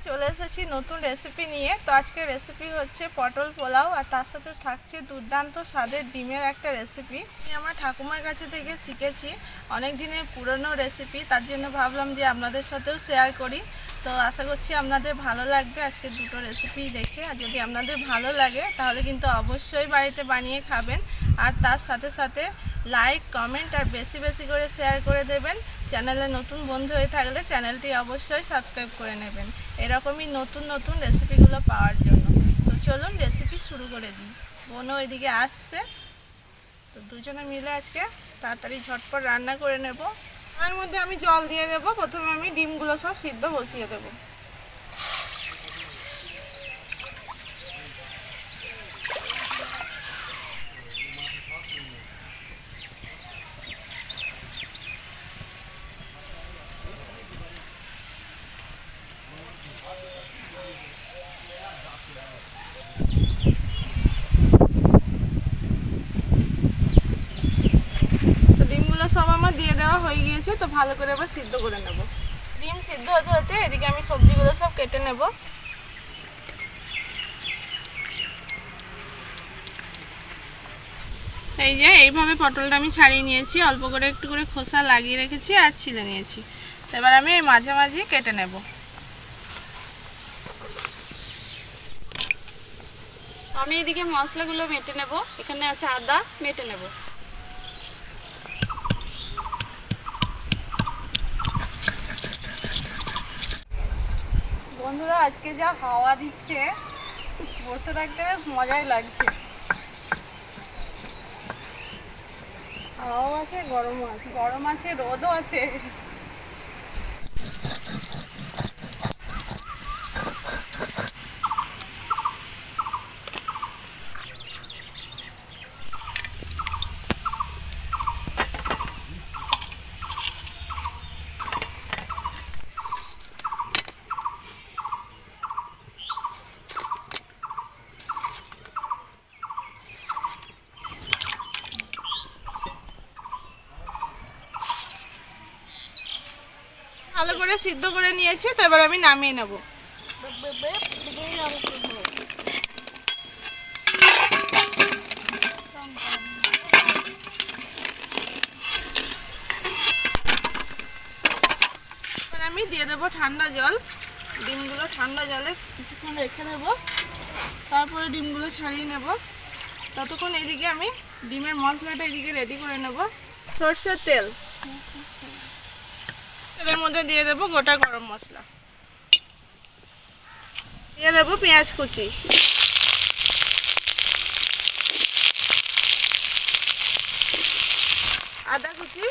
চলে এসেছি নতুন রেসিপি নিয়ে। তো আজকে রেসিপি হচ্ছে পটল পোলাও, আর তার সাথে থাকছে দুর্দান্ত স্বাদের ডিমের একটা রেসিপি। আমি আমার ঠাকুমার কাছে থেকে শিখেছি, অনেক দিনের পুরনো রেসিপি, তার জন্য ভাবলাম যে আপনাদের সাথেও শেয়ার করি। তো আশা করছি আপনাদের ভালো লাগবে আজকে দুটো রেসিপি দেখে। আর যদি আপনাদের ভালো লাগে তাহলে কিন্তু অবশ্যই বাড়িতে বানিয়ে খাবেন, আর তার সাথে সাথে লাইক, কমেন্ট আর বেশি বেশি করে শেয়ার করে দেবেন। চ্যানেলে নতুন বন্ধু হয়ে থাকলে চ্যানেলটি অবশ্যই সাবস্ক্রাইব করে নেবেন এরকমই নতুন নতুন রেসিপিগুলো পাওয়ার জন্য। তো চলুন রেসিপি শুরু করে দিই। বোনও এদিকে আসছে, তো দুজনে মিলে আজকে তাড়াতাড়ি ঝটপট রান্না করে নেব। তার মধ্যে আমি জল দিয়ে দেব। প্রথমে আমি ডিমগুলো সব সিদ্ধ বসিয়ে দেবো। সব আমার দিয়ে দেওয়া হয়ে গিয়েছে, তো ভালো করে আবার সিদ্ধ করে নেব। ডিম সিদ্ধ হতে হতে এদিকে আমি সবজিগুলো সব কেটে নেব। এই যে এইভাবে পটলটা আমি ছাড়িয়ে নিয়েছি, অল্প করে একটু করে খোসা লাগিয়ে রেখেছি আর ছিলে নিয়েছি। এবার আমি এই মাঝে মাঝে কেটে নেব। আমি এদিকে মশলাগুলো মেটে নেব। এখানে আছে আদা, মেটে নেব। বন্ধুরা, আজকে যা হাওয়া দিচ্ছে, বসে থাকতে বেশ মজাই লাগছে। হাওয়াও আছে, গরমও আছে, গরম আছে, রোদও আছে। ভালো করে সিদ্ধ করে নিয়েছি, তো এবার আমি নামিয়ে নেব। এবার আমি দিয়ে দেবো ঠান্ডা জল। ডিমগুলো ঠান্ডা জলে কিছুক্ষণ রেখে দেব, তারপরে ডিমগুলো ছাড়িয়ে নেব। ততক্ষণ এদিকে আমি ডিমের মশলাটা এদিকে রেডি করে নেব। সরষের তেল, তেলের মধ্যে দিয়ে দেবো গোটা গরম মশলা, দিয়ে দেবো পেঁয়াজ কুচি, আদা কুচি,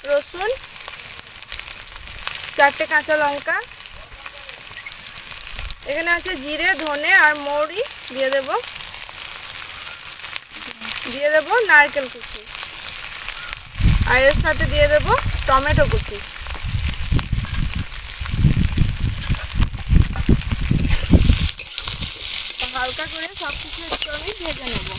রসুন, 4টে কাঁচা লঙ্কা, এখানে আছে জিরে, ধনে আর মৌরি দিয়ে দেব। দিয়ে দেবো নারকেল কুচি, আর এর সাথে দিয়ে দেবো টমেটো কুচি। হালকা করে সব কিছু একটু আমি ভেজে নেব।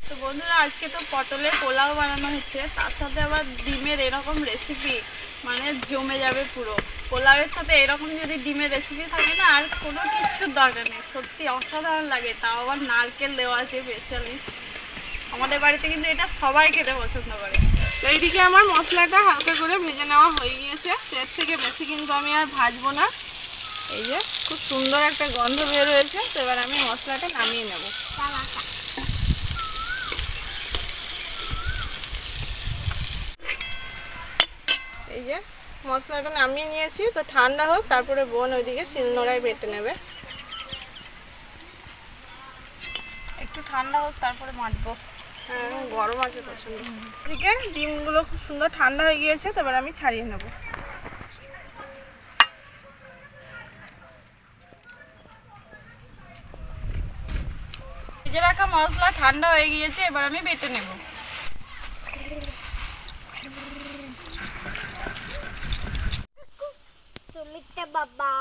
তো বন্ধুরা, আজকে তো পটলের পোলাও বানানো হচ্ছে, তার সাথে আবার ডিমের এরকম রেসিপি, মানে জমে যাবে পুরো। পোলাওয়ের সাথে এরকম যদি ডিমের রেসিপি থাকে না, আর কোনো কিছুর দরকার নেই, সত্যি অসাধারণ লাগে। তাও আবার নারকেল দেওয়া আছে স্পেশালিস্ট। আমাদের বাড়িতে কিন্তু এটা সবাই খেতে পছন্দ করে। তো এইদিকে আমার মশলাটা হালকা করে ভেজে নেওয়া হয়ে গিয়েছে, এর থেকে বেশি কিন্তু আমি আর ভাজবো না। এই যে খুব সুন্দর একটা গন্ধ বের হয়েছে, তো এবার আমি মশলাটা নামিয়ে নেব। এই যে মশলাটা নামিয়ে নিয়েছি, তো ঠান্ডা হোক, তারপরে বোন ওইদিকে শিলনোড়ায় বেটে নেবে। একটু ঠান্ডা হোক তারপরে মাখবো। হ্যাঁ, গরম আছে প্রচন্ড। এদিকে ডিমগুলো খুব সুন্দর ঠান্ডা হয়ে গিয়েছে, তো এবার আমি ছাড়িয়ে নেব। ভেজে রাখা মশলা ঠান্ডা হয়ে গিয়েছে, এবার আমি বেটে নেব। বাবা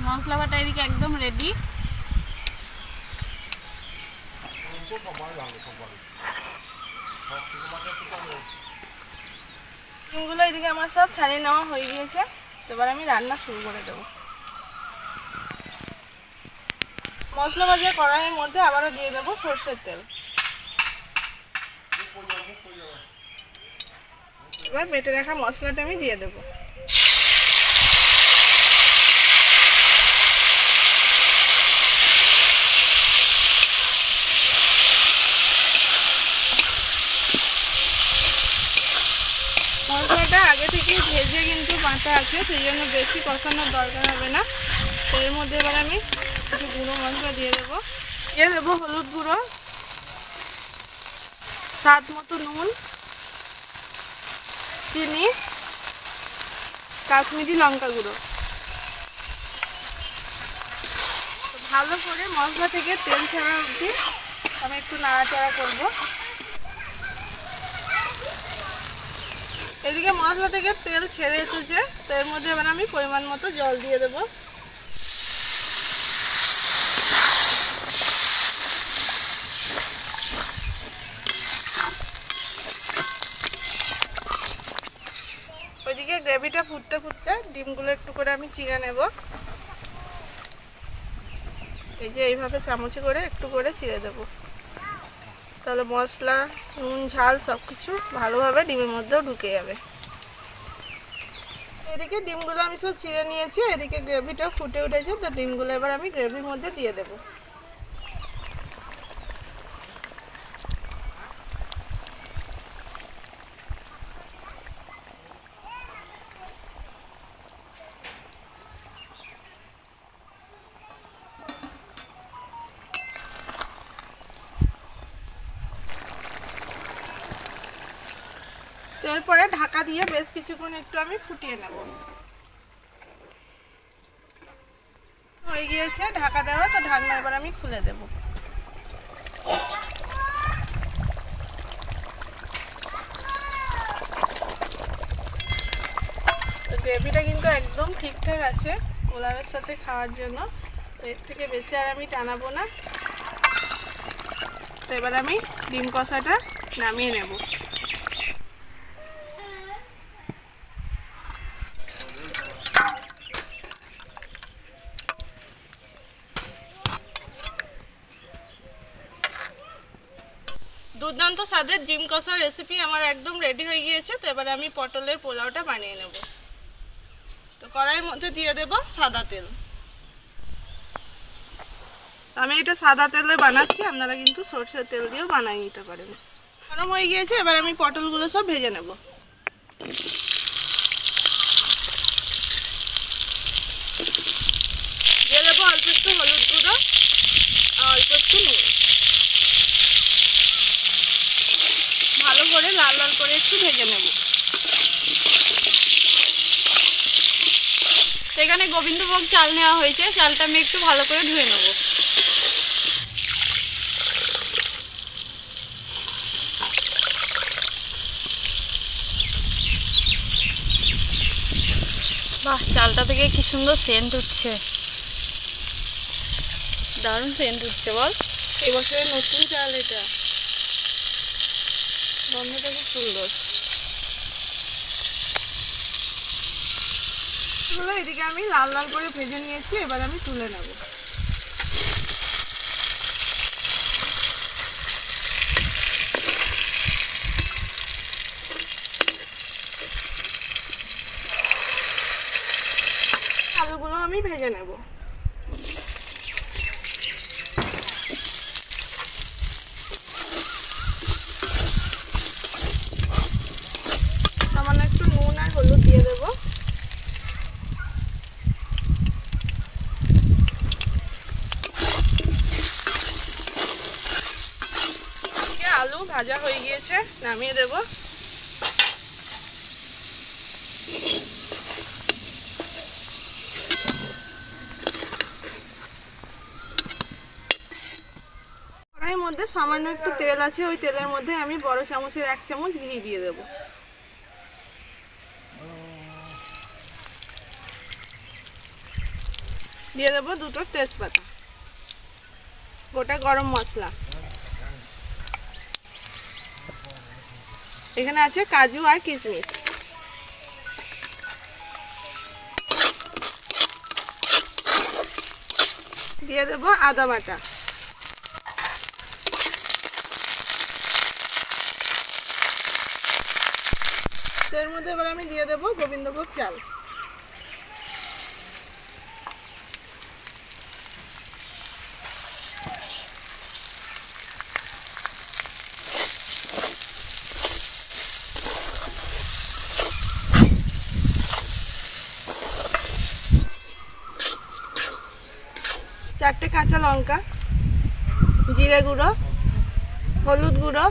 মশলা বাটা এদিকে একদম রেডি। ডিমগুলো এদিকে আমার সব ছাড়িয়ে নেওয়া হয়ে গিয়েছে, তো এবার আমি রান্না শুরু করে দেবো। মশলা ভাজা কড়াইয়ের মধ্যে আবারও দিয়ে দেবো সরষের তেল। এবার বেটে রাখা মশলাটা আমি দিয়ে দেবো। মশলাটা আগে থেকে ভেজে কিন্তু বাটা আছে, সেই জন্য বেশি কষানোর দরকার হবে না। তো এর মধ্যে এবার আমি কিছু গুঁড়ো মশলা দিয়ে দেবো। হলুদ গুঁড়ো, স্বাদ মতো নুন, চিনি, কাশ্মীরি লঙ্কা গুঁড়ো। ভালো করে মশলা থেকে তেল ছাড়া অবধি আমি একটু নাড়াচাড়া করবো। এদিকে মশলা থেকে তেল ছেড়ে এসেছে, তো এর মধ্যে এবার আমি পরিমাণ মতো জল দিয়ে দেবো। ওইদিকে গ্রেভিটা ফুটতে ফুটতে ডিমগুলো একটু করে আমি চিড়ে নেব। এই যে এইভাবে চামচে করে একটু করে চিড়ে দেবো, তাহলে মশলা, নুন, ঝাল সব কিছু ভালোভাবে ডিমের মধ্যেও ঢুকে যাবে। এদিকে ডিমগুলো আমি সব চিড়ে নিয়েছি, এদিকে গ্রেভিটা ফুটে উঠেছে, তো ডিমগুলো এবার আমি গ্রেভির মধ্যে দিয়ে দেবো। এরপরে ঢাকা দিয়ে বেশ কিছুক্ষণ একটু আমি ফুটিয়ে নেব। হয়ে গিয়েছে ঢাকা দেওয়া, তো ঢাকনা এবার আমি খুলে দেব। তো গ্রেভিটা কিন্তু একদম ঠিকঠাক আছে পোলাওয়ের সাথে খাওয়ার জন্য, তো এর থেকে বেশি আর আমি টানাবো না। তো এবার আমি ডিম কষাটা নামিয়ে নেব। দুর্দান্ত স্বাদের ডিম কষার রেসিপি আমার একদম রেডি হয়ে গিয়েছে। তো এবারে আমি পটলের পোলাওটা বানিয়ে নেব। তো কড়াইয়ের মধ্যে দিয়ে দেব সাদা তেল। আমি এটা সাদা তেলে বানাচ্ছি, আপনারা কিন্তু সরষের তেল দিয়েও বানিয়ে নিতে পারেন। গরম হয়ে গিয়েছে, এবার আমি পটলগুলো সব ভেজে নেব। দিয়ে দেবো অল্প একটু হলুদ গুঁড়ো আর অল্প একটু নুন। ভালো করে লাল লাল করে একটু ভেজে নেব। সেখানে গোবিন্দভোগ চাল নেওয়া হয়েছে, চালটা আমি একটু ভালো করে ধুয়ে নেব। বাহ, চালটা থেকে কি সুন্দর সেন্ট উঠছে, দারুণ সেন্ট উঠছে। বল, এবছরের নতুন চাল এটা, গন্ধটা খুব সুন্দর। এদিকে আমি লাল লাল করে ভেজে নিয়েছি, এবার আমি তুলে নেব। আলুগুলো আমি ভেজে নেব। সামান্য একটু নুন আর হলুদ দিয়ে দেবো। আলু ভাজা হয়ে গিয়েছে, নামিয়ে দেব। কড়াইয়ের মধ্যে সামান্য একটু তেল আছে, ওই তেলের মধ্যে আমি বড় চামচের 1 চামচ ঘি দিয়ে দেব। দিয়ে দেবো 2টো তেজপাতা, গোটা গরম মশলা, এখানে আছে কাজু আর কিশমিশ, দিয়ে দেবো আদা বাটা, এর মধ্যে এবার আমি দিয়ে দেবো গোবিন্দভোগ চাল, চারটে কাঁচা লঙ্কা, জিরে গুঁড়ো, হলুদ গুঁড়ো,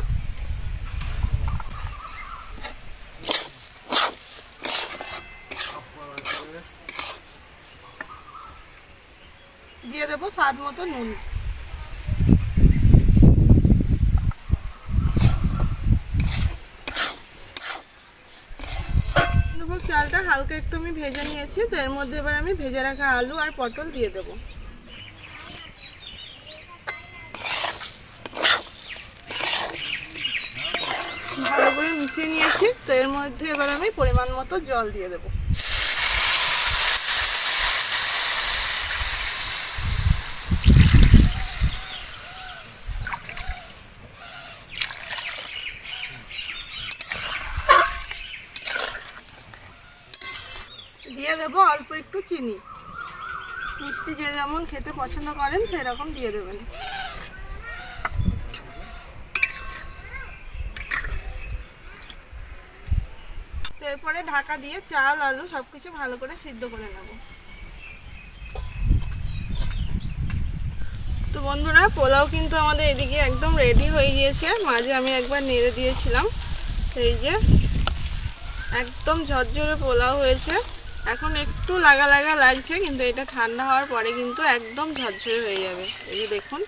দিয়ে দেবো স্বাদ মতো নুন। চালটা হালকা একটু আমি ভেজে নিয়েছি, তো এর মধ্যে এবার আমি ভেজে রাখা আলু আর পটল দিয়ে দেবো। ভালো করে মিশিয়ে নিয়েছি, তো এর মধ্যে এবার আমি পরিমাণ মতো জল দিয়ে দেবো। দিয়ে দেবো অল্প একটু চিনি, মিষ্টি যে যেমন খেতে পছন্দ করেন সেরকম দিয়ে দেবেন। এরপরে ঢাকা দিয়ে চাল আলু সবকিছু ভালো করে সিদ্ধ করে নেব। তো বন্ধুরা, পোলাও কিন্তু আমাদের এদিকে একদম রেডি হয়ে গিয়েছে। মাঝে আমি একবার নেড়ে দিয়েছিলাম, এই যে একদম ঝরঝরে পোলাও হয়েছে। এখন একটু লাগা লাগা লাগছে, কিন্তু এটা ঠান্ডা হওয়ার পরে কিন্তু একদম ঝরঝরে হয়ে যাবে। এই যে দেখুন,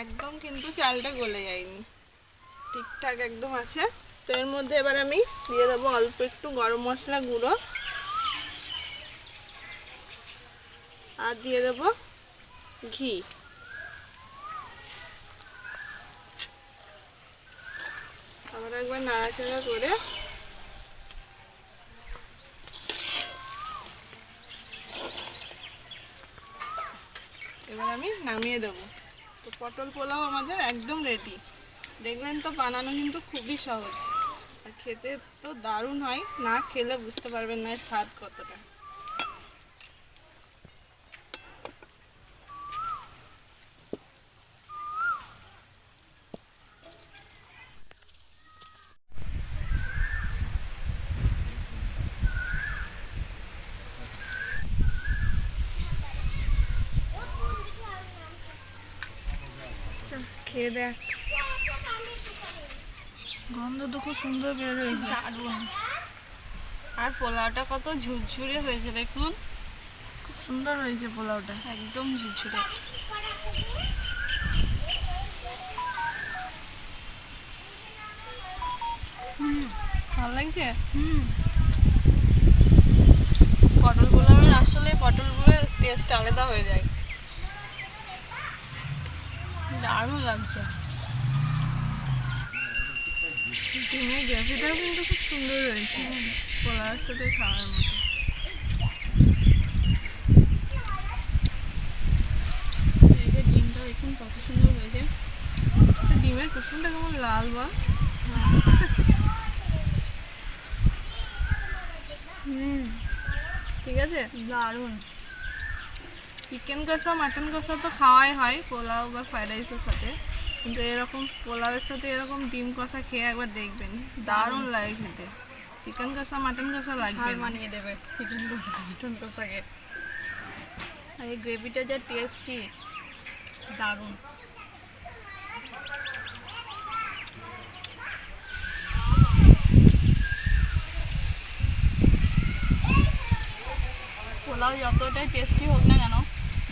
একদম কিন্তু চালটা গলে যায়নি, ঠিকঠাক একদম আছে। তো এর মধ্যে এবার আমি দিয়ে দেবো অল্প একটু গরম মশলা গুঁড়ো, আর দিয়ে দেবো ঘি। আবার একবার নাড়াচাড়া করে এবার আমি নামিয়ে দেবো। তো পটল পোলাও আমাদের একদম রেডি। দেখলেন তো, বানানো কিন্তু খুবই সহজ, আর খেতে তো দারুণ হয়। না খেলে বুঝতে পারবেন না এর স্বাদ কতটা। খেয়ে দেখ, গন্ধ তো খুব সুন্দর বের হয়েছে, দারুণ। আর পোলাওটা কত ঝুরঝুরে হয়েছে দেখুন, খুব সুন্দর হয়েছে পোলাওটা, একদম ঝুরঝুরে। ভালো লাগছে। পটল পোলাওয়ের আসলে পটলগুলোর টেস্ট আলাদা হয়ে যায়, দারুণ লাগছে। ডিমের গ্রেভিটাও কিন্তু খুব সুন্দর রয়েছে, পোলাওর সাথে খাওয়ার মতো। এই যে ডিমটা দেখুন কত সুন্দর হয়েছে। ডিমের কুসুমটা কেমন লাল বা। ঠিক আছে, দারুণ। চিকেন কষা মাটন কষা তো খাওয়াই হয় পোলাও বা ফ্রাইড রাইসের সাথে, কিন্তু এরকম পোলাওয়ের সাথে এরকম ডিম কষা খেয়ে একবার দেখবেন, দারুণ লাগে খেতে। চিকেন কষা মাটন কষা লাগবে হার মানিয়ে দেবে চিকেন কষা মাটন কষাকে। আর এই গ্রেভিটা যা টেস্টি, দারুণ। পোলাও যতটাই টেস্টি হোক না কেন,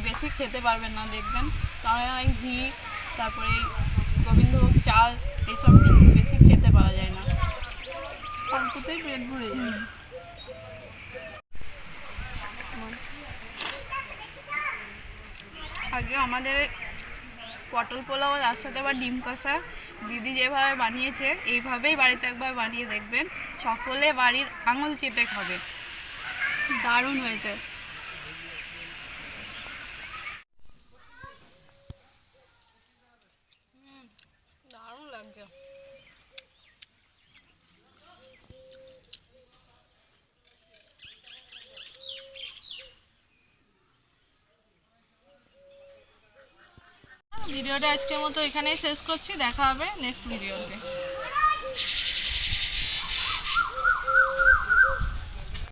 বেশি খেতে পারবেন না দেখবেন, কারণ এই ঘি, তারপরে এই গোবিন্দভোগ চাল, এইসব বেশি খেতে পারা যায় না, অল্পতেই পেট ভরে যায়। আগে আমাদের পটল পোলাও তার সাথে আবার ডিম কষা দিদি যেভাবে বানিয়েছে এইভাবেই বাড়িতে একবার বানিয়ে দেখবেন, সকলে বাড়ির আঙুল চেটে খাবে, দারুণ হয়েছে। দারুণ লাগছে। ভিডিওটা আজকের মতো এখানেই শেষ করছি, দেখা হবে নেক্সট ভিডিওতে।